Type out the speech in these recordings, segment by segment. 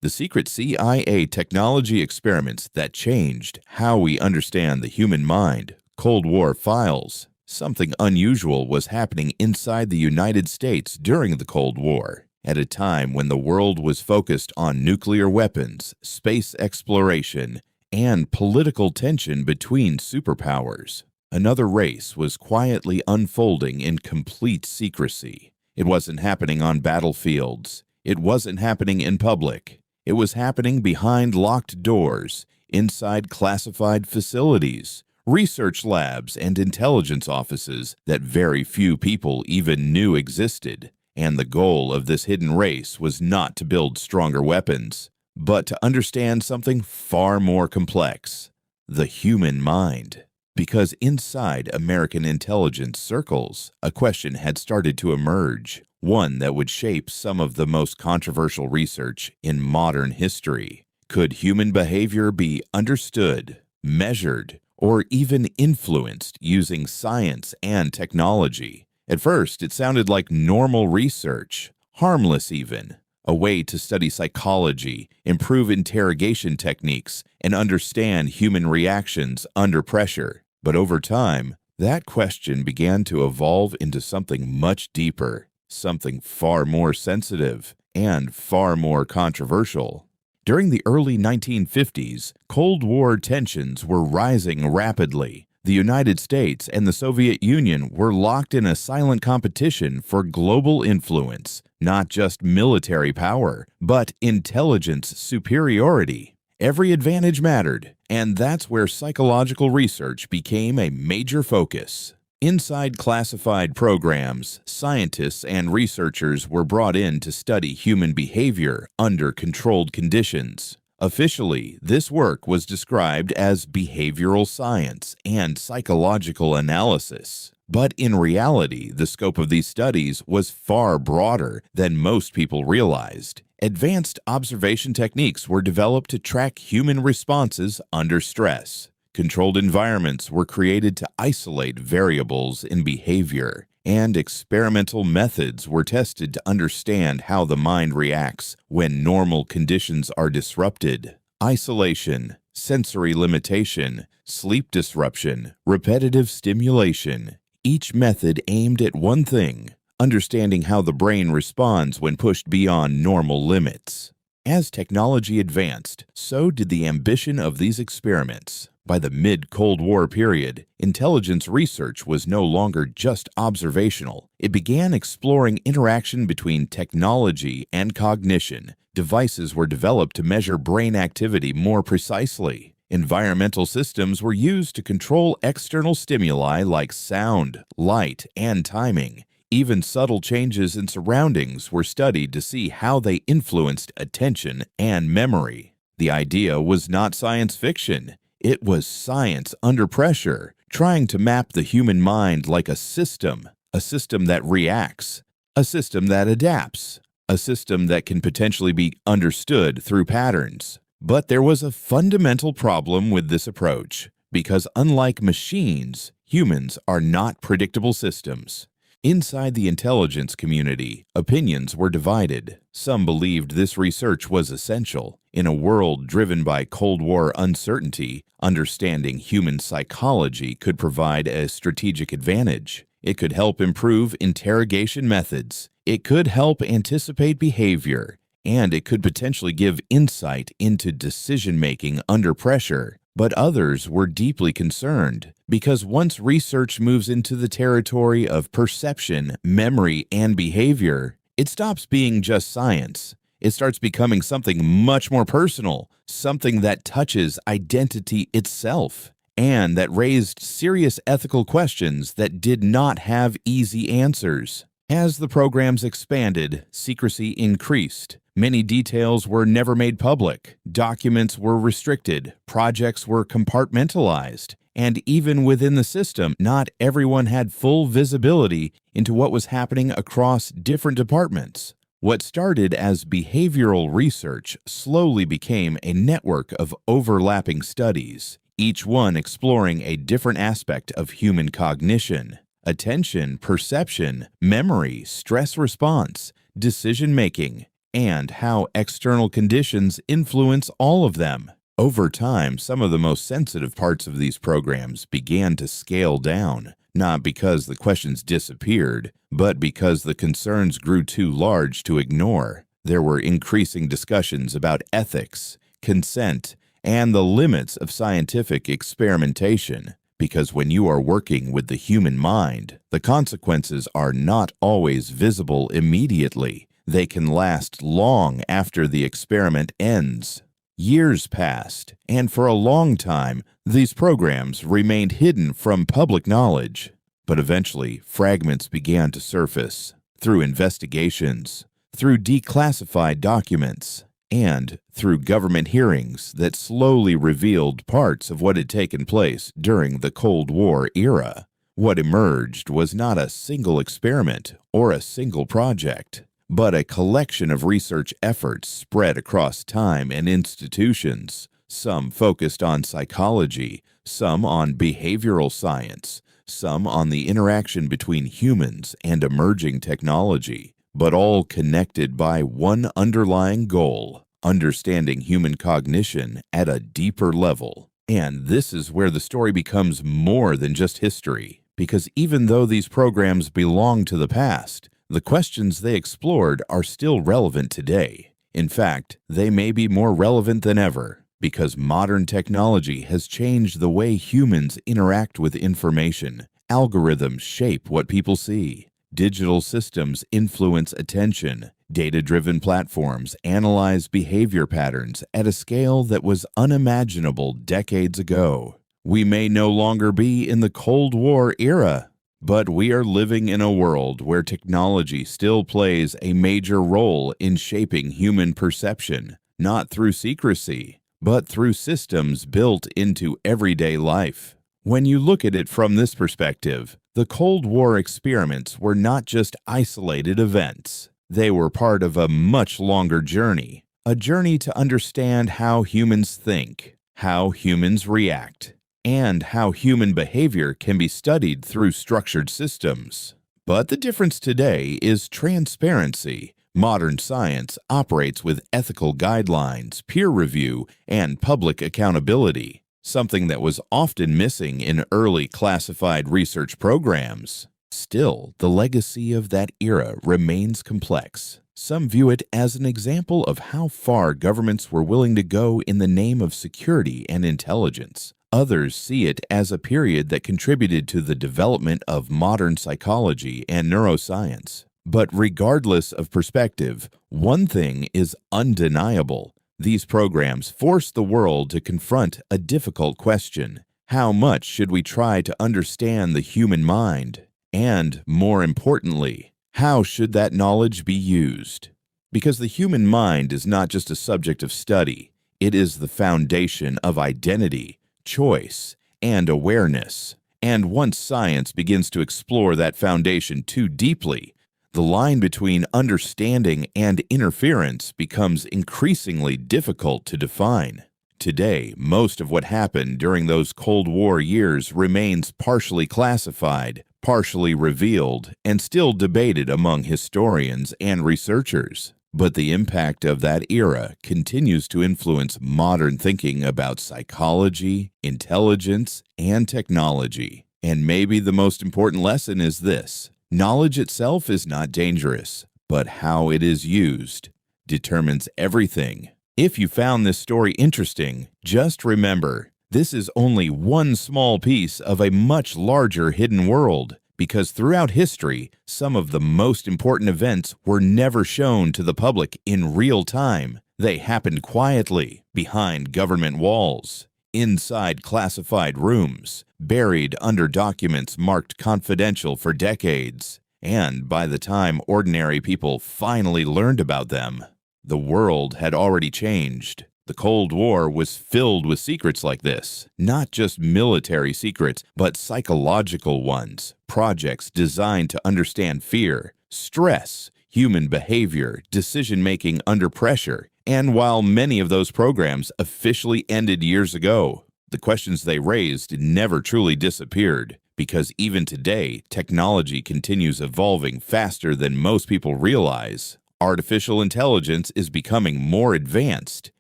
The secret CIA technology experiments that changed how we understand the human mind. Cold War files. Something unusual was happening inside the United States during the Cold War, at a time when the world was focused on nuclear weapons, space exploration, and political tension between superpowers. Another race was quietly unfolding in complete secrecy. It wasn't happening on battlefields. It wasn't happening in public. It was happening behind locked doors, inside classified facilities, research labs, and intelligence offices that very few people even knew existed. And the goal of this hidden race was not to build stronger weapons, but to understand something far more complex: the human mind. Because inside American intelligence circles, a question had started to emerge, one that would shape some of the most controversial research in modern history. Could human behavior be understood, measured, or even influenced using science and technology? At first, it sounded like normal research, harmless even, a way to study psychology, improve interrogation techniques, and understand human reactions under pressure. But over time, that question began to evolve into something much deeper, something far more sensitive and far more controversial. During the early 1950s, Cold War tensions were rising rapidly. The United States and the Soviet Union were locked in a silent competition for global influence, not just military power, but intelligence superiority. Every advantage mattered, and that's where psychological research became a major focus. Inside classified programs, scientists and researchers were brought in to study human behavior under controlled conditions. Officially, this work was described as behavioral science and psychological analysis. But in reality, the scope of these studies was far broader than most people realized. Advanced observation techniques were developed to track human responses under stress. Controlled environments were created to isolate variables in behavior, and experimental methods were tested to understand how the mind reacts when normal conditions are disrupted. Isolation, sensory limitation, sleep disruption, repetitive stimulation. Each method aimed at one thing: understanding how the brain responds when pushed beyond normal limits. As technology advanced, so did the ambition of these experiments. By the mid-Cold War period, intelligence research was no longer just observational. It began exploring interaction between technology and cognition. Devices were developed to measure brain activity more precisely. Environmental systems were used to control external stimuli like sound, light, and timing. Even subtle changes in surroundings were studied to see how they influenced attention and memory. The idea was not science fiction. It was science under pressure, trying to map the human mind like a system that reacts, a system that adapts, a system that can potentially be understood through patterns. But there was a fundamental problem with this approach, because unlike machines, humans are not predictable systems. Inside the intelligence community, opinions were divided. Some believed this research was essential. In a world driven by Cold War uncertainty, understanding human psychology could provide a strategic advantage. It could help improve interrogation methods. It could help anticipate behavior. And it could potentially give insight into decision-making under pressure. But others were deeply concerned, because once research moves into the territory of perception, memory, and behavior, it stops being just science. It starts becoming something much more personal, something that touches identity itself, and that raised serious ethical questions that did not have easy answers. As the programs expanded, secrecy increased. Many details were never made public, documents were restricted, projects were compartmentalized, and even within the system, not everyone had full visibility into what was happening across different departments. What started as behavioral research slowly became a network of overlapping studies, each one exploring a different aspect of human cognition: attention, perception, memory, stress response, decision-making, and how external conditions influence all of them. Over time, some of the most sensitive parts of these programs began to scale down, not because the questions disappeared, but because the concerns grew too large to ignore. There were increasing discussions about ethics, consent, and the limits of scientific experimentation. Because when you are working with the human mind, the consequences are not always visible immediately. They can last long after the experiment ends. Years passed, and for a long time, these programs remained hidden from public knowledge. But eventually, fragments began to surface through investigations, through declassified documents, and through government hearings that slowly revealed parts of what had taken place during the Cold War era. What emerged was not a single experiment or a single project, but a collection of research efforts spread across time and institutions. Some focused on psychology, some on behavioral science, some on the interaction between humans and emerging technology, but all connected by one underlying goal: understanding human cognition at a deeper level. And this is where the story becomes more than just history, because even though these programs belong to the past, the questions they explored are still relevant today. In fact, they may be more relevant than ever, because modern technology has changed the way humans interact with information. Algorithms shape what people see. Digital systems influence attention. Data-driven platforms analyze behavior patterns at a scale that was unimaginable decades ago. We may no longer be in the Cold War era, but we are living in a world where technology still plays a major role in shaping human perception, not through secrecy, but through systems built into everyday life. When you look at it from this perspective, the Cold War experiments were not just isolated events. They were part of a much longer journey, a journey to understand how humans think, how humans react, and how human behavior can be studied through structured systems. But the difference today is transparency. Modern science operates with ethical guidelines, peer review, and public accountability, something that was often missing in early classified research programs. Still, the legacy of that era remains complex. Some view it as an example of how far governments were willing to go in the name of security and intelligence. Others see it as a period that contributed to the development of modern psychology and neuroscience. But regardless of perspective, one thing is undeniable. These programs force the world to confront a difficult question: how much should we try to understand the human mind? And, more importantly, how should that knowledge be used? Because the human mind is not just a subject of study, it is the foundation of identity, choice, and awareness. And once science begins to explore that foundation too deeply, the line between understanding and interference becomes increasingly difficult to define. Today, most of what happened during those Cold War years remains partially classified, partially revealed, and still debated among historians and researchers. But the impact of that era continues to influence modern thinking about psychology, intelligence, and technology. And maybe the most important lesson is this: knowledge itself is not dangerous, but how it is used determines everything. If you found this story interesting, just remember, this is only one small piece of a much larger hidden world, because throughout history, some of the most important events were never shown to the public in real time. They happened quietly, behind government walls, inside classified rooms, buried under documents marked confidential for decades. And by the time ordinary people finally learned about them, the world had already changed. The Cold War was filled with secrets like this, not just military secrets, but psychological ones, projects designed to understand fear, stress, human behavior, decision-making under pressure. And while many of those programs officially ended years ago, the questions they raised never truly disappeared, because even today, technology continues evolving faster than most people realize. Artificial intelligence is becoming more advanced.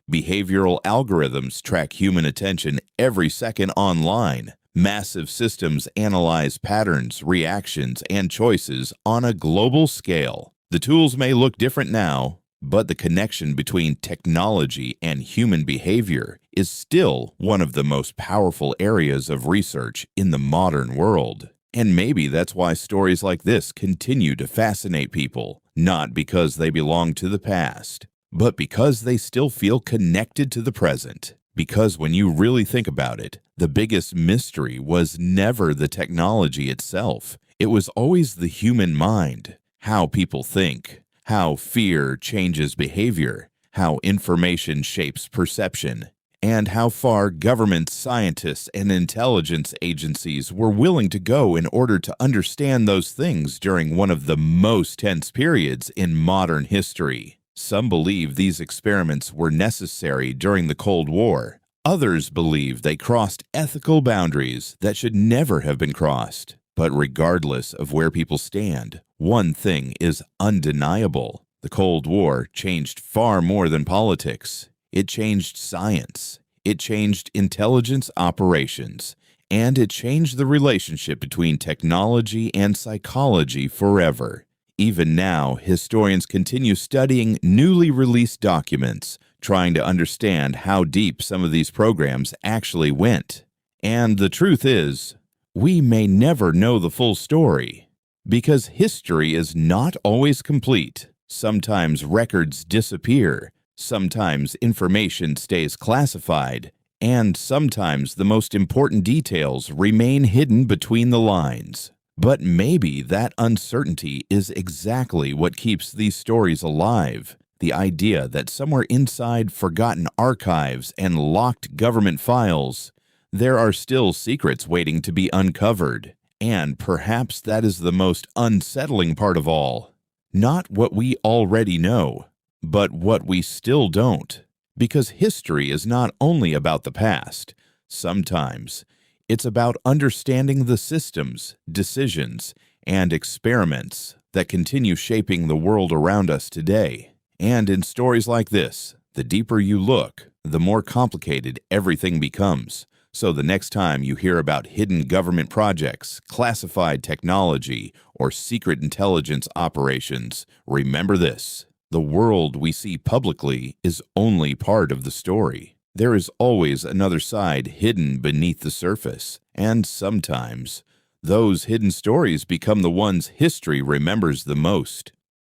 Behavioral algorithms track human attention every second online. Massive systems analyze patterns, reactions, and choices on a global scale. The tools may look different now, but the connection between technology and human behavior is still one of the most powerful areas of research in the modern world. And maybe that's why stories like this continue to fascinate people, not because they belong to the past, but because they still feel connected to the present. Because when you really think about it, the biggest mystery was never the technology itself. It was always the human mind, how people think, how fear changes behavior, how information shapes perception, and how far governments, scientists, and intelligence agencies were willing to go in order to understand those things during one of the most tense periods in modern history. Some believe these experiments were necessary during the Cold War. Others believe they crossed ethical boundaries that should never have been crossed. But regardless of where people stand, one thing is undeniable. The Cold War changed far more than politics. It changed science, it changed intelligence operations, and it changed the relationship between technology and psychology forever. Even now, historians continue studying newly released documents, trying to understand how deep some of these programs actually went. And the truth is, we may never know the full story, because history is not always complete. Sometimes records disappear, sometimes information stays classified, and sometimes the most important details remain hidden between the lines. But maybe that uncertainty is exactly what keeps these stories alive. The idea that somewhere inside forgotten archives and locked government files, there are still secrets waiting to be uncovered. And perhaps that is the most unsettling part of all. Not what we already know, but what we still don't. Because history is not only about the past. Sometimes it's about understanding the systems, decisions, and experiments that continue shaping the world around us today. And in stories like this, the deeper you look, the more complicated everything becomes. So the next time you hear about hidden government projects, classified technology, or secret intelligence operations, remember this: the world we see publicly is only part of the story. There is always another side hidden beneath the surface, and sometimes those hidden stories become the ones history remembers the most.